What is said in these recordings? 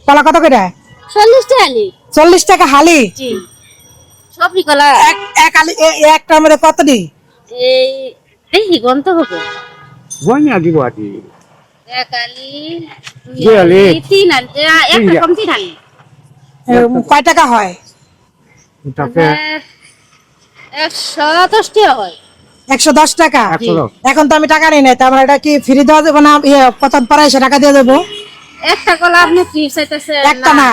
কলা কত করে? 40 টাকা হালি। 40 টাকা হালি। জি সবই কলা এক হালি একটার মধ্যে কত দি? এই দেখি গন্ত হবে বইনি দিব আটি এক হালি দুই হালি, তিন হালি একটা কম তিন হালি কয় টাকা হয়? তাতে 110 টাকা হয় 110 টাকা। 110 এখন তো আমি টাকা নিই না, তার মানে এটা কি ফ্রি দেওয়া যাবে না? কত পরে এসে টাকা দিয়ে দেবো? একটা কলা আপনি ফ্রি চাইতেছেন একটা না,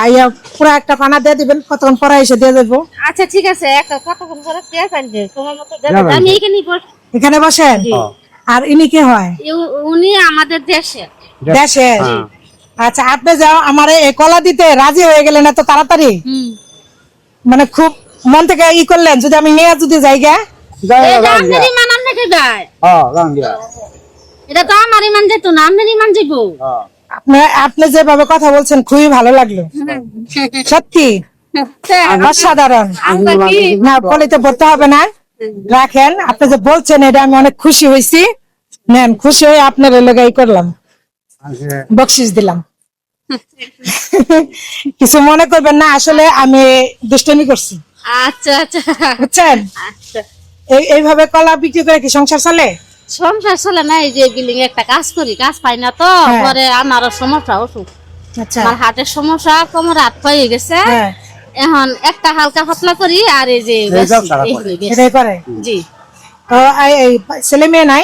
পুরো একটা পানা দিয়ে দিবেন, কতক্ষণ পরে এসে দিয়ে দেবো। আচ্ছা ঠিক আছে একটা কতক্ষণ করে দিয়ে পাইবে তোমার মতো দেবে যাবেন। আমি এখানে এখানে বসেন। আর ইনি কি হয়? উনি আমাদের দেশে দেশের। হ্যাঁ। আচ্ছা, আপনি যাও আমার এই কলা দিতে রাজি হয়ে গেলেন এত তাড়াতাড়ি, মানে খুব মন থেকে ই করলেন। যদি আমি নিয়ে যদি যাই গে, যাই এটা রাম আমাদের দিয়া ইমান আপনাকে দেয় রাম দিয়া এটা তো আমার ইমান যেত না আপনার ইমান যাবো আপনি যেভাবে কথা বলছেন খুবই ভালো লাগলো, সত্যি অসাধারণ। না কলিতে পড়তে হবে না, রাখেন। আপনি যে বলছেন এটা আমি অনেক খুশি হয়েছি। নেন, খুশি হয়ে আপনার লেগাই করলাম, বকশিস দিলাম। কিছু মনে করবেন না, আসলে আমি দুষ্টমি করছি, আচ্ছা আচ্ছা বুঝছেন? আচ্ছা এইভাবে কলা বিক্রি করে কি সংসার চলে? সংসার চলে না, এই যে বিল্ডিং একটা কাজ করি, কাজ পাই না তো হ্যাঁ। পরে আমারও সমস্যা অসুখ, আচ্ছা, আমার হার্টের সমস্যা, কোমর হাত হয়ে গেছে। হ্যাঁ, এখন একটা হালকা পাতলা করি আর এই যে এইটাও খারাপ হয়। এইগুলো বেশি। এটাই করে। জি তো এই ছেলে মেয়ে নাই?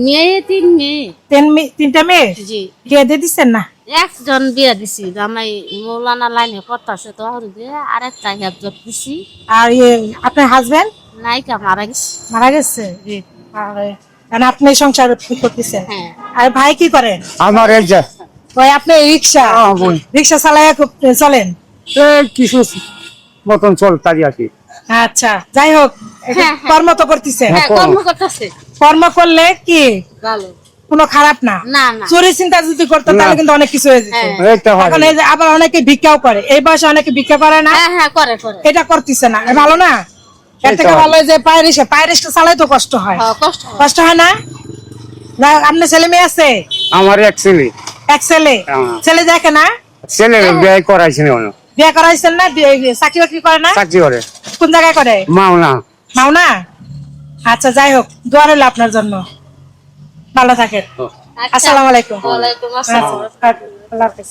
মেয়ে 3 মেয়ে। তিনটা মেয়ে জি কে দিয়ে দিচ্ছেন না? একজন বিয়া দিছি জামাই মৌলানা লাইনে পড়তাছে তো আরেকটা হেফজত দিছি। আর আপনার হাজবেন্ড নায়িকা মারা গেছে। মারা গেছে? জি কারণ আপনি সংসার করতেছেন। হ্যাঁ আর ভাই কি করেন? আমার এই যে ওই আপনি রিক্সা বোন রিক্সা চালায় চলেন? কিছু মতন চল তারি আছি আচ্ছা, যাই হোক, হ্যাঁ, কর্ম তো করতেছেন। হ্যাঁ কর্ম করতেছে কর্ম করলে কি ভালো কোনো খারাপ না। না না চুরি চিন্তা যদি করতো তাহলে কিন্তু অনেক কিছু হয়ে যেত। হ্যাঁ। এইটা হয় এখন এই যে আবার অনেকে ভিক্ষাও করে, এই বয়সে অনেকে ভিক্ষা করে না, হ্যাঁ হ্যাঁ করে করে এটা করতেছে না, এ ভালো না? এর থেকে ভালো যে পায়েরিসটা চালাই তো কষ্ট হয়, হ্যাঁ, কষ্ট হয়। কষ্ট হয় না? না, আপনার ছেলে মেয়ে আছে? আমার এক ছেলে এক ছেলে। হ্যাঁ। ছেলে দেখে না? ছেলে বিয়ে করাইছে না বিয়ে করাইছেন না? চাকরি বাকরি করে না? চাকরি করে কোন জায়গায় করে? মাওনা মাওনা। আচ্ছা, যাই হোক, দোয়া রইল আপনার জন্য, ভালো থাকেন। আচ্ছা। আসসালামু আলাইকুম। ওয়ালাইকুম আসসালাম। আচ্ছা, আল্লাহ হাফেজ।